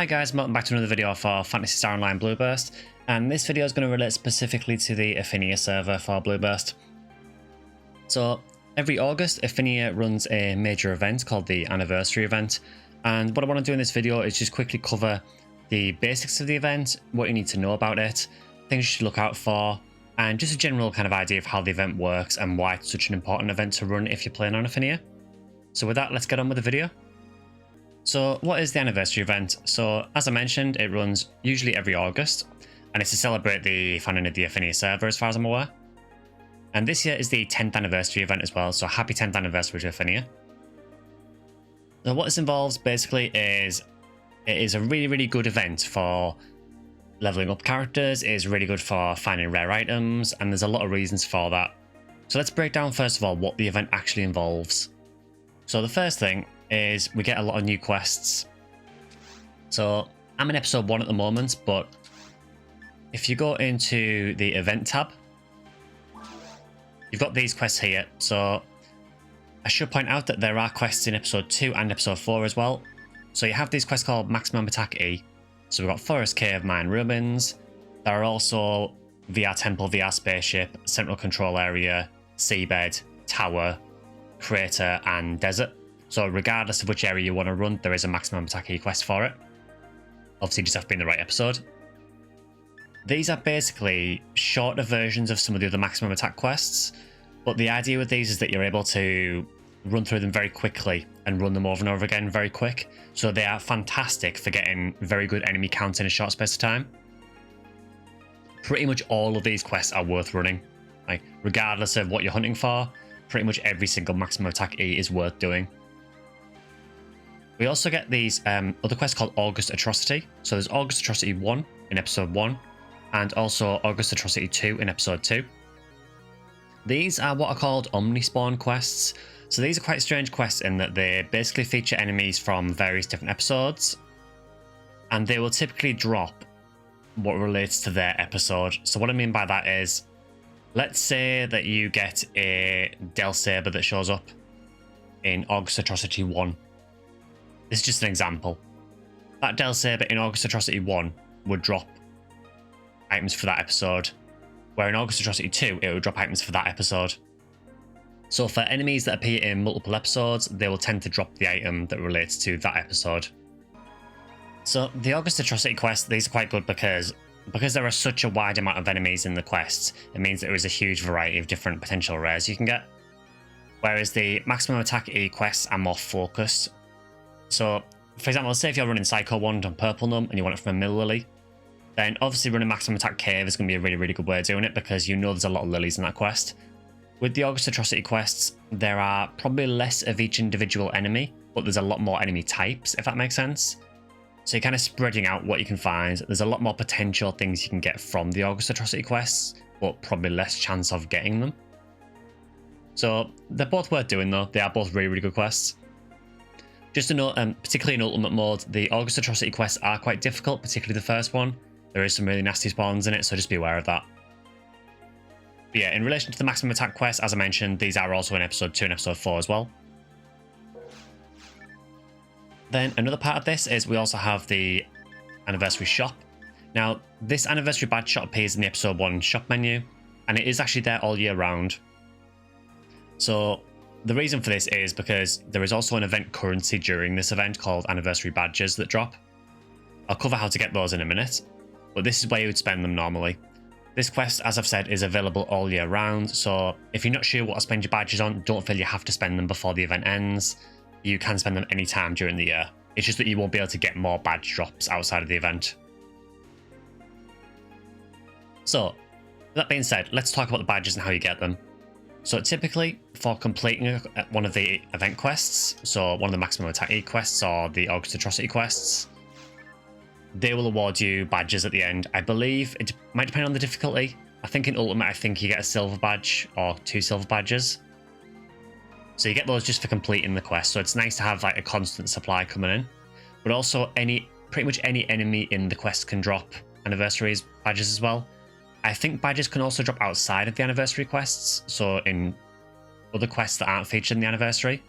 Hi guys, welcome back to another video for Phantasy Star Online Blueburst, and this video is going to relate specifically to the Ephinea server for Blueburst. So every August, Ephinea runs a major event called the Anniversary event, and what I want to do in this video is just quickly cover the basics of the event, what you need to know about it, things you should look out for, and just a general kind of idea of how the event works and why it's such an important event to run if you're playing on Ephinea. So with that, let's get on with the video. So what is the anniversary event? So as I mentioned, it runs usually every August, and it's to celebrate the founding of the Ephinea server as far as I'm aware. And this year is the 10th anniversary event as well, so happy 10th anniversary to Ephinea. So what this involves basically is, it is a really good event for leveling up characters, it is really good for finding rare items, and there's a lot of reasons for that. So let's break down first of all what the event actually involves. So the first thing is we get a lot of new quests. So I'm in episode 1 at the moment, but if you go into the event tab, you've got these quests here. So I should point out that there are quests in episode 2 and episode 4 as well. So you have these quests called Maximum Attack E. So we've got Forest Cave, Mine Ruins. There are also VR Temple, VR Spaceship, Central Control Area, Seabed, Tower, Crater, and Desert. So regardless of which area you want to run, there is a Maximum Attack E quest for it. Obviously, you just have to be in the right episode. These are basically shorter versions of some of the other Maximum Attack quests, but the idea with these is that you're able to run through them very quickly and run them over and over again very quick. So they are fantastic for getting very good enemy count in a short space of time. Pretty much all of these quests are worth running. Like, regardless of what you're hunting for, pretty much every single Maximum Attack E is worth doing. We also get these other quests called August Atrocity. So there's August Atrocity 1 in episode 1, and also August Atrocity 2 in episode 2. These are what are called Omnispawn quests. So these are quite strange quests in that they basically feature enemies from various different episodes, and they will typically drop what relates to their episode. So what I mean by that is, let's say that you get a Del Saber that shows up in August Atrocity 1. This is just an example. That Del Saber in August Atrocity 1 would drop items for that episode, where in August Atrocity 2, it would drop items for that episode. So for enemies that appear in multiple episodes, they will tend to drop the item that relates to that episode. So the August Atrocity quests, these are quite good because there are such a wide amount of enemies in the quests, it means there is a huge variety of different potential rares you can get. Whereas the Maximum Attack E quests are more focused. So, for example, say if you're running Psycho Wand on Purple Num and you want it from a Mill Lily, then obviously running Maximum Attack Cave is going to be a really good way of doing it because you know there's a lot of lilies in that quest. With the August Atrocity quests, there are probably less of each individual enemy, but there's a lot more enemy types, if that makes sense. So you're kind of spreading out what you can find. There's a lot more potential things you can get from the August Atrocity quests, but probably less chance of getting them. So they're both worth doing though. They are both really good quests. Just to note, particularly in Ultimate Mode, the August Atrocity quests are quite difficult, particularly the first one. There is some really nasty spawns in it, so just be aware of that. But yeah, in relation to the Maximum Attack quests, as I mentioned, these are also in episode 2 and episode 4 as well. Then another part of this is we also have the Anniversary Shop. Now, this Anniversary Badge shop appears in the episode 1 shop menu, and it is actually there all year round. So the reason for this is because there is also an event currency during this event called Anniversary Badges that drop. I'll cover how to get those in a minute, but this is where you would spend them normally. This quest, as I've said, is available all year round, so if you're not sure what to spend your badges on, don't feel you have to spend them before the event ends. You can spend them anytime during the year. It's just that you won't be able to get more badge drops outside of the event. So, that being said, let's talk about the badges and how you get them. So typically, for completing one of the event quests, so one of the Maximum Attack E quests or the August Atrocity quests, they will award you badges at the end. I believe it might depend on the difficulty. I think in Ultimate, I think you get a silver badge or 2 silver badges. So you get those just for completing the quest. So it's nice to have like a constant supply coming in. But also pretty much any enemy in the quest can drop anniversaries badges as well. I think badges can also drop outside of the anniversary quests. So in other quests that aren't featured in the anniversary.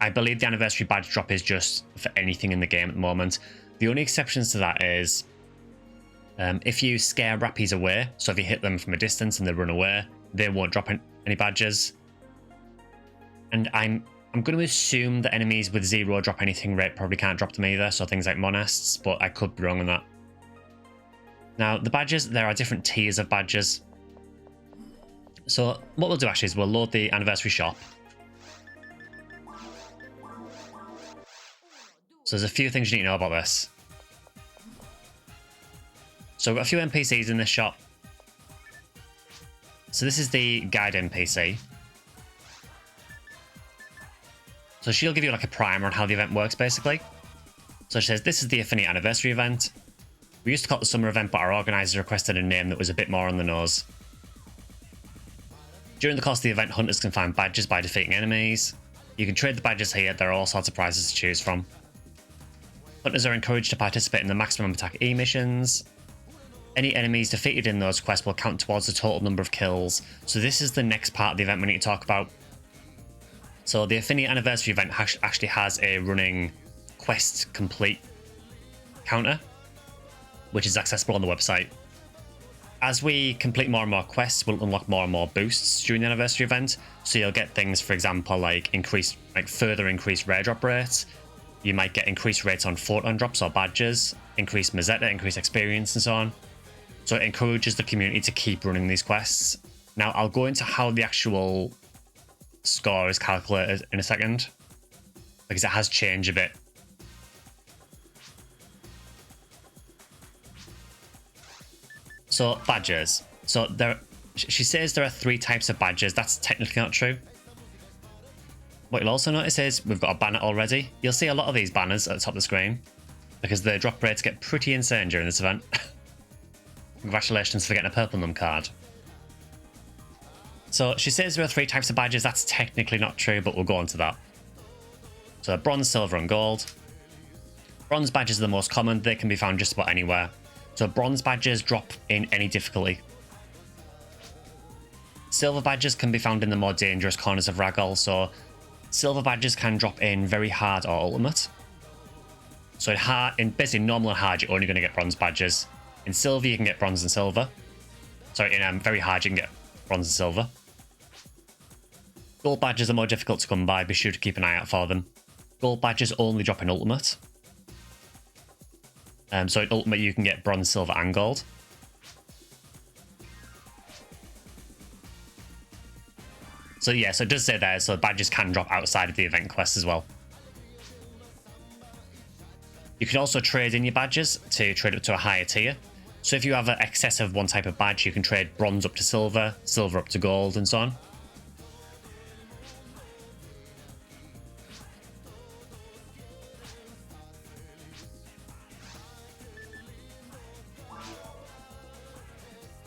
I believe the anniversary badge drop is just for anything in the game at the moment. The only exceptions to that is if you scare rappies away, so if you hit them from a distance and they run away, they won't drop any badges. And I'm going to assume that enemies with 0 drop anything rate probably can't drop them either, so things like monasts, but I could be wrong on that. Now, the badges, there are different tiers of badges. So what we'll do actually is we'll load the anniversary shop. So there's a few things you need to know about this. So we've got a few NPCs in this shop. So this is the guide NPC. So she'll give you like a primer on how the event works, basically. So she says, this is the Ephinea anniversary event. We used to call it the summer event, but our organisers requested a name that was a bit more on the nose. During the course of the event, hunters can find badges by defeating enemies. You can trade the badges here. There are all sorts of prizes to choose from. Hunters are encouraged to participate in the maximum attack E missions. Any enemies defeated in those quests will count towards the total number of kills. So this is the next part of the event we need to talk about. So the Ephinea anniversary event actually has a running quest complete counter, which is accessible on the website. As we complete more and more quests, we'll unlock more and more boosts during the anniversary event. So you'll get things, for example, like further increased rare drop rates. You might get increased rates on photon drops or badges, increased Mazetta, increased experience, and so on. So it encourages the community to keep running these quests. Now, I'll go into how the actual score is calculated in a second, because it has changed a bit. So, badges. So, she says there are 3 types of badges. That's technically not true. What you'll also notice is we've got a banner already. You'll see a lot of these banners at the top of the screen, because the drop rates get pretty insane during this event. Congratulations for getting a purple num card. So she says there are 3 types of badges. That's technically not true, but we'll go on to that. So bronze, silver, and gold. Bronze badges are the most common. They can be found just about anywhere. So bronze badges drop in any difficulty. Silver badges can be found in the more dangerous corners of Ragol. So silver badges can drop in very hard or ultimate. So in basically normal and hard, you're only going to get bronze badges. In silver, you can get bronze and silver. Sorry, in very hard, you can get bronze and silver. Gold badges are more difficult to come by. Be sure to keep an eye out for them. Gold badges only drop in ultimate. So in ultimate, you can get bronze, silver, and gold. So yeah, so it does say there, so badges can drop outside of the event quest as well. You can also trade in your badges to trade up to a higher tier. So if you have an excess of one type of badge, you can trade bronze up to silver, silver up to gold, and so on.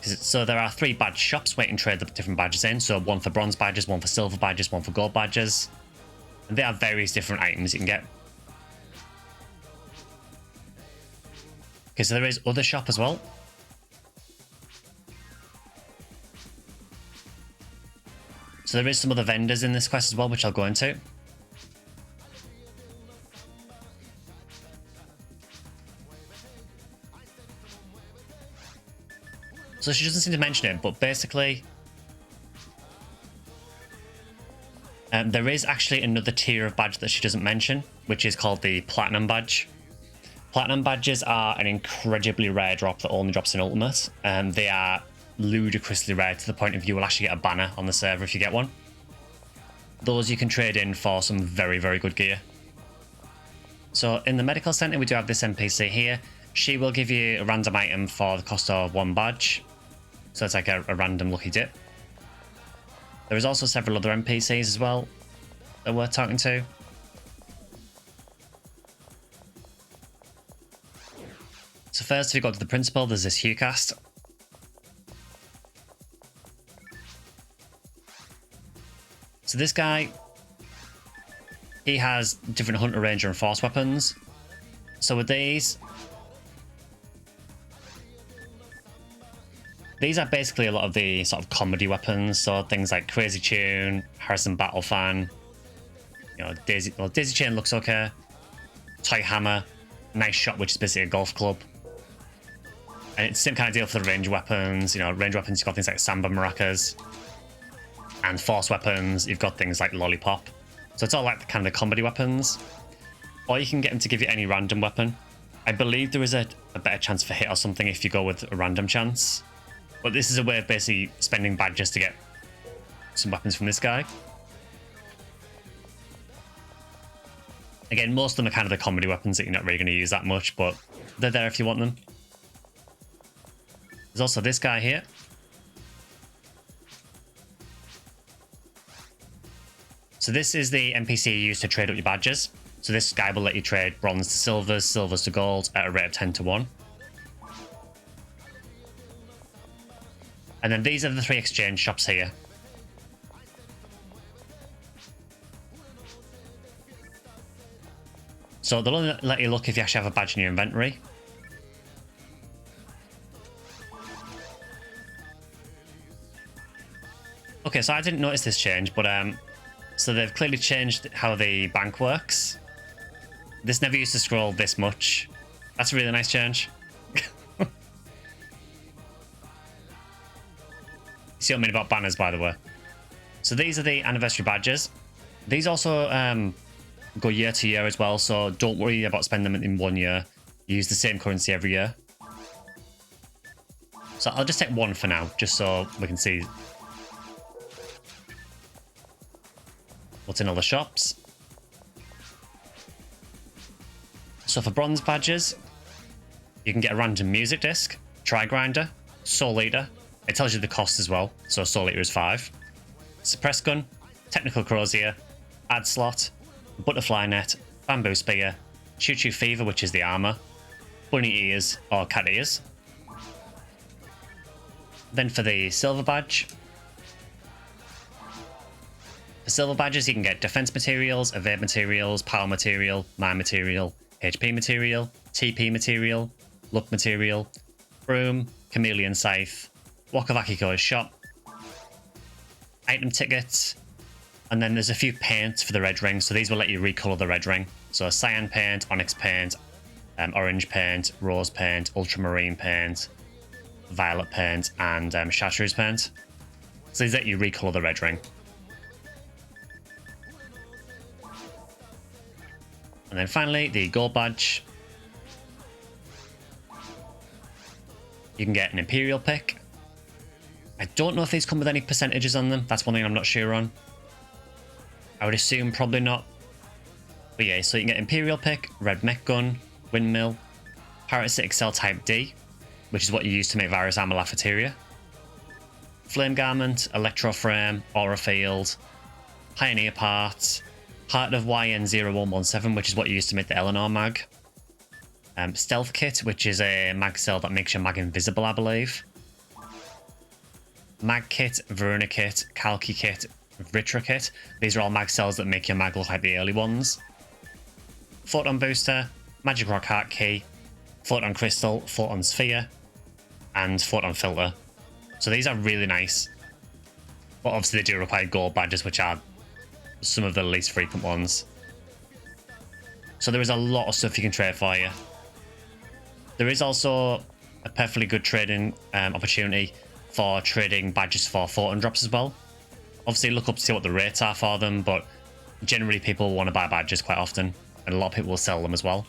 So there are 3 badge shops where you can trade the different badges in. So one for bronze badges, one for silver badges, one for gold badges. And they have various different items you can get. Okay, so there is other shop as well. So there is some other vendors in this quest as well, which I'll go into. So she doesn't seem to mention it, but basically there is actually another tier of badge that she doesn't mention, which is called the Platinum Badge. Platinum badges are an incredibly rare drop that only drops in Ultimate. They are ludicrously rare to the point of you will actually get a banner on the server if you get one. Those you can trade in for some very, very good gear. So in the medical center, we do have this NPC here. She will give you a random item for the cost of 1 badge. So it's like a random lucky dip. There is also several other NPCs as well that we're talking to. So first, if you go to the principal, there's this Huecast. So this guy, he has different hunter, ranger, and force weapons. So with these are basically a lot of the sort of comedy weapons. So things like Crazy Tune, Harrison Battle Fan, you know, Daisy Chain looks okay, Toy Hammer, nice shot, which is basically a golf club. And it's the same kind of deal for the range weapons. You know, range weapons, you've got things like Samba Maracas. And force weapons, you've got things like Lollipop. So it's all like kind of the comedy weapons. Or you can get them to give you any random weapon. I believe there is a better chance for hit or something if you go with a random chance. But this is a way of basically spending badges to get some weapons from this guy. Again, most of them are kind of the comedy weapons that you're not really going to use that much, but they're there if you want them. There's also this guy here. So this is the NPC you use to trade up your badges. So this guy will let you trade bronze to silvers, silvers to gold at a rate of 10 to 1. And then these are the 3 exchange shops here. So they'll only let you look if you actually have a badge in your inventory. Okay, so I didn't notice this change, but so they've clearly changed how the bank works. This never used to scroll this much. That's a really nice change. You see what I mean about banners, by the way. So these are the anniversary badges. These also go year to year as well, so don't worry about spending them in 1 year. You use the same currency every year. So I'll just take one for now, just so we can see what's in all the shops. So for bronze badges, you can get a random music disc, Tri Grinder, Soul Eater. It tells you the cost as well, so Soul Eater is 5. Suppress Gun, Technical Crozier, Ad Slot, Butterfly Net, Bamboo Spear, Choo Choo Fever, which is the armor, Bunny Ears or Cat Ears. Then for the silver badge, for silver badges you can get defense materials, evade materials, power material, mine material, HP material, TP material, luck material, broom, chameleon scythe, Wok of Akiko's shop, item tickets, and then there's a few paints for the red ring, so these will let you recolor the red ring. So cyan paint, onyx paint, orange paint, rose paint, ultramarine paint, violet paint, and chartreuse paint. So these let you recolor the red ring. And then finally, the gold badge. You can get an Imperial pick. I don't know if these come with any percentages on them. That's one thing I'm not sure on. I would assume probably not. But yeah, so you can get Imperial pick, red mech gun, windmill, parasitic cell type D, which is what you use to make virus armor Lafeteria, flame garment, electro frame, aura field, pioneer parts, part of YN0117, which is what you use to make the Eleanor mag. Stealth kit, which is a mag cell that makes your mag invisible, I believe. Mag kit, Verona kit, Kalki kit, Vitra kit. These are all mag cells that make your mag look like the early ones. Photon booster, Magic Rock Heart key, Photon crystal, Photon sphere, and Photon filter. So these are really nice. But obviously they do require gold badges, which are some of the least frequent ones. So there is a lot of stuff you can trade for you. There is also a perfectly good trading opportunity for trading badges for photon drops as well. Obviously look up to see what the rates are for them, but generally people want to buy badges quite often, and a lot of people will sell them as well.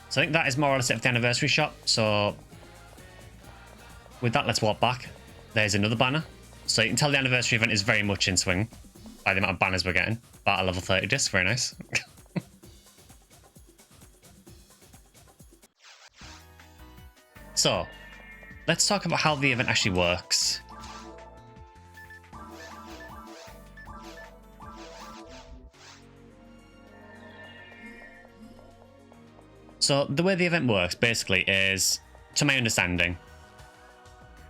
So I think that is more or less it for the anniversary shop. So with that, let's walk back. There's another banner. So you can tell the anniversary event is very much in swing by the amount of banners we're getting. About a level 30 disc, very nice. So let's talk about how the event actually works. So the way the event works basically is, to my understanding,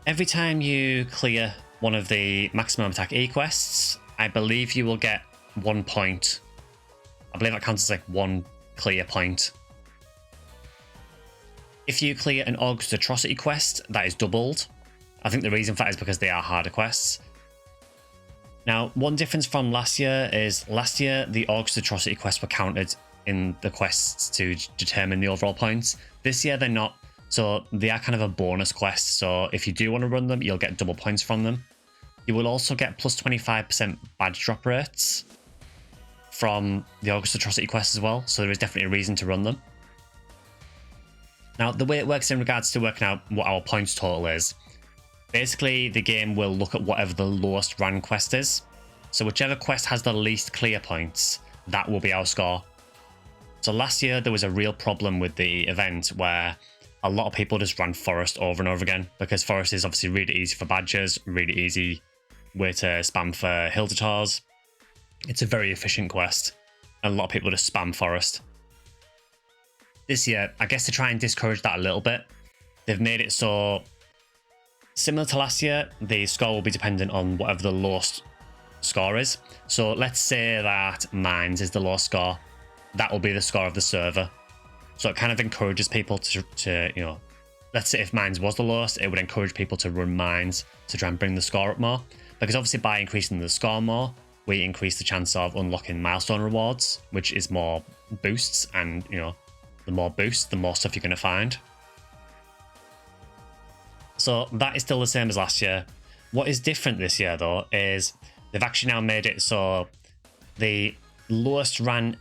every time you clear one of the maximum attack E quests, I believe you will get 1 point. I believe that counts as like 1 clear point. If you clear an August Atrocity quest, that is doubled. I think the reason for that is because they are harder quests. Now, one difference from last year is last year the August Atrocity quests were counted in the quests to determine the overall points. This year they're not, so they are kind of a bonus quest. So if you do want to run them, you'll get double points from them. You will also get plus 25% badge drop rates from the August Atrocity quest as well, so there is definitely a reason to run them. Now, the way it works in regards to working out what our points total is, basically the game will look at whatever the lowest rank quest is. So whichever quest has the least clear points, that will be our score. So last year there was a real problem with the event where a lot of people just ran Forest over and over again, because Forest is obviously really easy for badges, really easy way to spam for hill detours. It's a very efficient quest, and a lot of people just spam Forest. This year, I guess to try and discourage that a little bit, they've made it so, similar to last year, the score will be dependent on whatever the lowest score is. So let's say that Mines is the lowest score. That will be the score of the server. So it kind of encourages people to you know, let's say if Mines was the lowest, it would encourage people to run Mines to try and bring the score up more. Because obviously by increasing the score more, we increase the chance of unlocking milestone rewards, which is more boosts, and you know, the more boosts, the more stuff you're going to find. So that is still the same as last year. What is different this year though is they've actually now made it so the lowest ran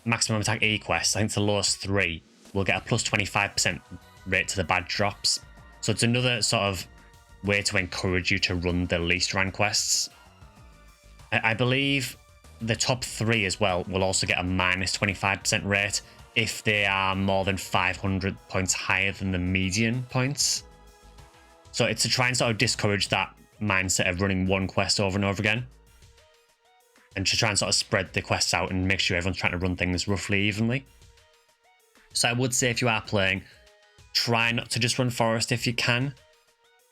maximum attack E quest, I think it's the lowest 3, will get a plus 25% rate to the badge drops. So it's another sort of way to encourage you to run the least ran quests. I believe the top 3 as well will also get a minus 25% rate if they are more than 500 points higher than the median points. So it's to try and sort of discourage that mindset of running one quest over and over again, and to try and sort of spread the quests out and make sure everyone's trying to run things roughly evenly. So I would say if you are playing, try not to just run Forest if you can.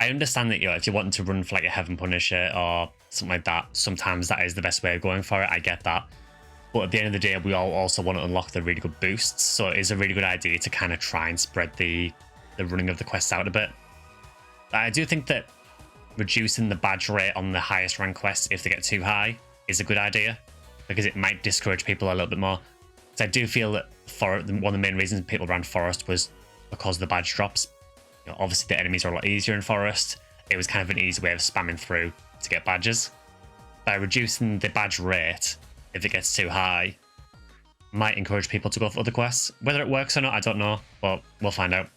I understand that, you know, if you're wanting to run for like a Heaven Punisher or something like that, sometimes that is the best way of going for it. I get that. But at the end of the day, we all also want to unlock the really good boosts. So it is a really good idea to kind of try and spread the running of the quests out a bit. I do think that reducing the badge rate on the highest rank quests if they get too high is a good idea, because it might discourage people a little bit more. So I do feel that one of the main reasons people ran Forest was because of the badge drops. You know, obviously the enemies are a lot easier in Forest. It was kind of an easy way of spamming through to get badges. By reducing the badge rate, if it gets too high, might encourage people to go for other quests. Whether it works or not, I don't know, but we'll find out.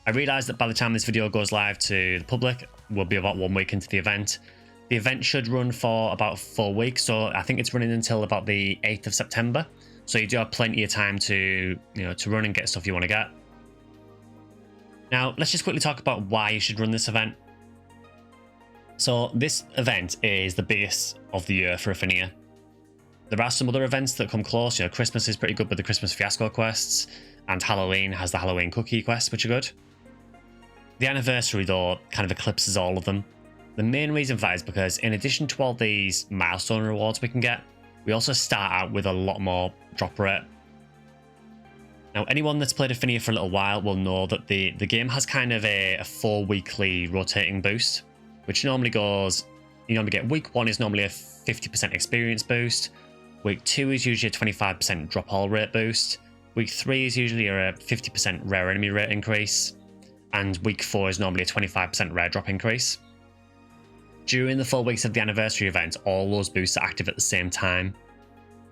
I realise that by the time this video goes live to the public, we'll be about 1 week into the event. The event should run for about 4 weeks, so I think it's running until about the 8th of September. So you do have plenty of time to, you know, to run and get stuff you want to get. Now, let's just quickly talk about why you should run this event. So this event is the biggest of the year for Ephinea. There are some other events that come close. You know, Christmas is pretty good with the Christmas Fiasco quests, and Halloween has the Halloween Cookie quests, which are good. The anniversary, though, kind of eclipses all of them. The main reason for that is because in addition to all these milestone rewards we can get, we also start out with a lot more drop rate. Now, anyone that's played Ephinea for a little while will know that the game has kind of a 4-weekly rotating boost, which normally goes, you normally get week 1 is normally a 50% experience boost, week 2 is usually a 25% drop all rate boost, week 3 is usually a 50% rare enemy rate increase, and week 4 is normally a 25% rare drop increase. During the 4 weeks of the anniversary event, all those boosts are active at the same time.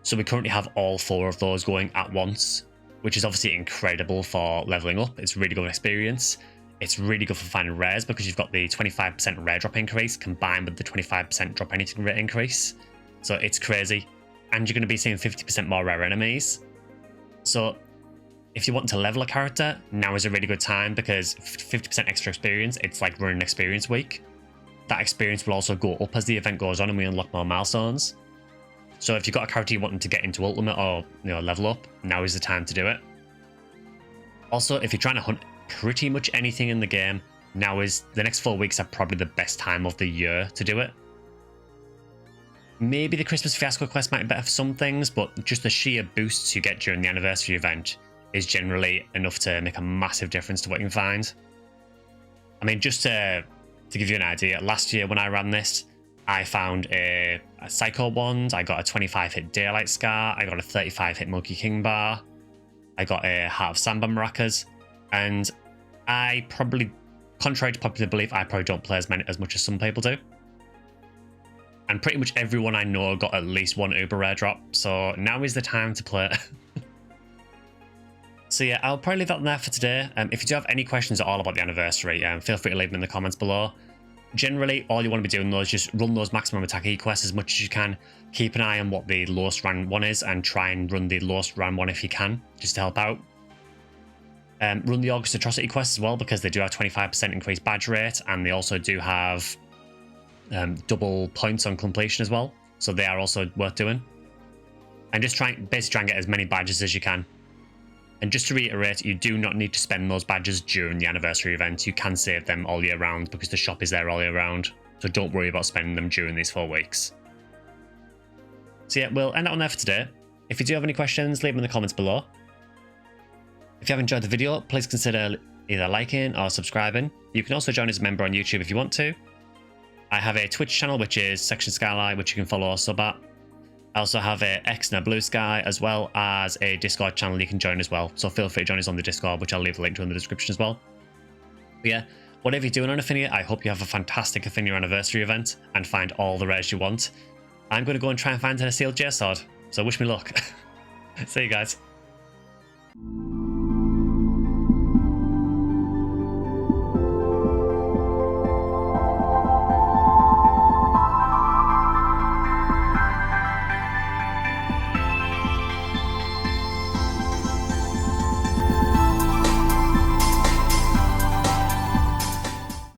So we currently have all 4 of those going at once, which is obviously incredible for leveling up. It's a really good experience. It's really good for finding rares because you've got the 25% rare drop increase combined with the 25% drop anything rate increase. So it's crazy. And you're going to be seeing 50% more rare enemies. So if you want to level a character, now is a really good time because 50% extra experience, it's like running an experience week. That experience will also go up as the event goes on and we unlock more milestones. So if you've got a character you're wanting to get into Ultimate or, you know, level up, now is the time to do it. Also, if you're trying to hunt pretty much anything in the game, now is the next 4 weeks are probably the best time of the year to do it. Maybe the Christmas Fiasco quest might be better for some things, but just the sheer boosts you get during the anniversary event is generally enough to make a massive difference to what you can find. I mean, just to give you an idea, last year when I ran this, I found a Psycho Wand, I got a 25-hit Daylight Scar, I got a 35-hit Monkey King Bar, I got a Heart of Samba Maracas, and I probably, contrary to popular belief, I probably don't play as much as some people do. And pretty much everyone I know got at least one Uber Rare drop, so now is the time to play. So yeah, I'll probably leave that there for today. If you do have any questions at all about the anniversary, feel free to leave them in the comments below. Generally, all you want to be doing though is just run those maximum attack quests as much as you can. Keep an eye on what the lowest round one is and try and run the lowest round one if you can, just to help out. Run the August Atrocity quest as well, because they do have 25% increased badge rate, and they also do have double points on completion as well, so they are also worth doing. And just basically try and get as many badges as you can. And just to reiterate, you do not need to spend those badges during the anniversary event. You can save them all year round because the shop is there all year round. So don't worry about spending them during these 4 weeks. So yeah, we'll end it on there for today. If you do have any questions, leave them in the comments below. If you have enjoyed the video, please consider either liking or subscribing. You can also join as a member on YouTube if you want to. I have a Twitch channel, which is SectionSkyly, which you can follow or sub at. I also have a X and a Bluesky, as well as a Discord channel you can join as well. So feel free to join us on the Discord, which I'll leave a link to in the description as well. But yeah, whatever you're doing on Ephinea, I hope you have a fantastic Ephinea anniversary event and find all the rares you want. I'm going to go and try and find a sealed J sword, so wish me luck. See you guys.